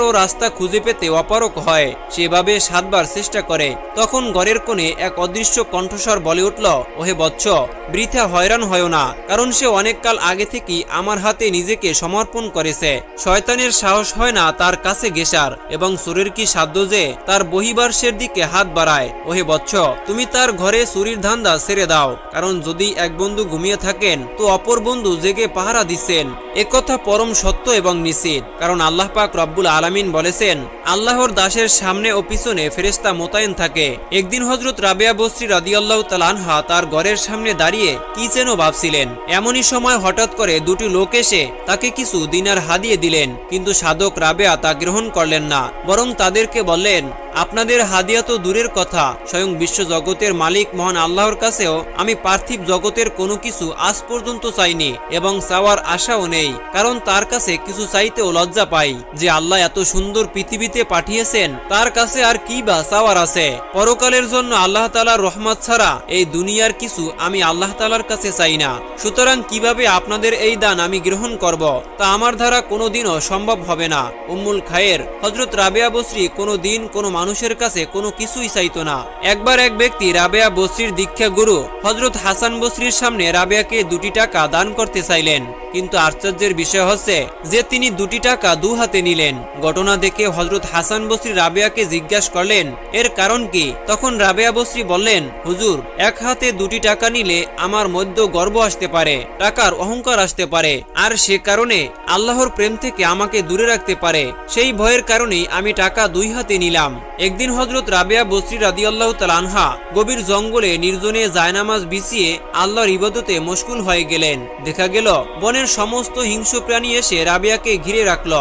ও রাস্তা খুঁজে পেতে অপারক হয়। সেভাবে 7 বার চেষ্টা করে। তখন ঘরের কোণে এক অদৃশ্য কণ্ঠস্বর বলে উঠল, ওহে বৎস, বৃথা হয়রান হয় না, কারণ সে অনেক কাল আগে থেকেই আমার হাতে নিজেকে সমর্পণ করেছে। শয়তানের সাহস হয় না তার কাছে ঘেঁষার, এবং চোরের কি সাধ্য যে তার বহির্বাসের দিকে হাত বাড়ায়। ওহে বৎস, তুমি তার ঘরে চুরির ধান্দা ছেড়ে দাও, কারণ যদি এক বন্ধু ঘুমিয়ে থাকেন তো অপর বন্ধু জেগে পাহারা দিচ্ছেন। একথা পরম সত্য এবং নিশ্চিত, কারণ আল্লাহ পাক রব্বুল আলামিন বলেছেন, আল্লাহর দাসের সামনে ও পিছনে ফেরেশতা মোতায়েন থাকে। একদিন হযরত রাবেয়া বসরি রাদিয়াল্লাহু তাআলা আনহা তার ঘরের সামনে দাঁড়িয়ে কি যেন ভাবছিলেন। এমনই সময় হঠাৎ করে দুটি লোক এসে তাকে কিছু দিনার হাদিয়ে দিলেন, কিন্তু সাধক রাবেয়া তা গ্রহণ করলেন না, বরং তাদেরকে বললেন, আপনাদের হাদিয়া তো দূরের কথা, স্বয়ং বিশ্ব জগতের মালিক মহান আল্লাহর কাছেও আমি পার্থিব জগতের কোনো কিছু আজ পর্যন্ত চাইনি এবং চাওয়ার আশাও নেই, কারণ তার কাছে কিছু চাইতেও লজ্জা পাই। যে আল্লাহ এত সুন্দর পৃথিবীতে পাঠিয়েছেন তার কাছে আর কি বা চাওয়ার আছে। পরকালের জন্য আল্লাহ তাআলার রহমত ছাড়া এই দুনিয়ার কিছু আমি আল্লাহ তাআলার কাছে চাই না। সুতরাং কিভাবে আপনাদের এই দান আমি গ্রহণ করব তা আমার দ্বারা কোনোদিনও সম্ভব হবে না। উম্মুল খায়ের হযরত রাবেয়া বসরি কোনোদিন কোনো মানুষের কাছে কোনো কিছুই চাইতো না। একবার এক ব্যক্তি রাবেয়া বসরির দীক্ষা গুরু হযরত হাসান বসরির সামনে রাবেয়াকে 2টি টাকা দান করতে চাইলেন, কিন্তু আশ্চর্যের বিষয় হচ্ছে যে তিনি 2টি টাকা 2 হাতে নিলেন। ঘটনা দেখে হযরত হাসান বসরি রাবেয়াকে জিজ্ঞাসা করলেন, এর কারণ কি? তখন রাবেয়া বসরি বললেন, হুজুর, এক হাতে 2টি টাকা নিলে আমার মধ্যে গর্ব আসতে পারে, টাকার অহংকার আসতে পারে, আর সে কারণে আল্লাহর প্রেম থেকে আমাকে দূরে রাখতে পারে। সেই ভয়ের কারণেই আমি টাকা 2 হাতে নিলাম। একদিন হযরত রাবেয়া বসরি রাদিয়াল্লাহু তাআলা আনহা গভীর জঙ্গলে নির্জনে জায়নামাজ বিছিয়ে আল্লাহর ইবাদতে মশগুল হয়ে গেলেন। দেখা গেল বনের সমস্ত হিংস্র প্রাণী এসে রাবেয়াকে ঘিরে রাখল।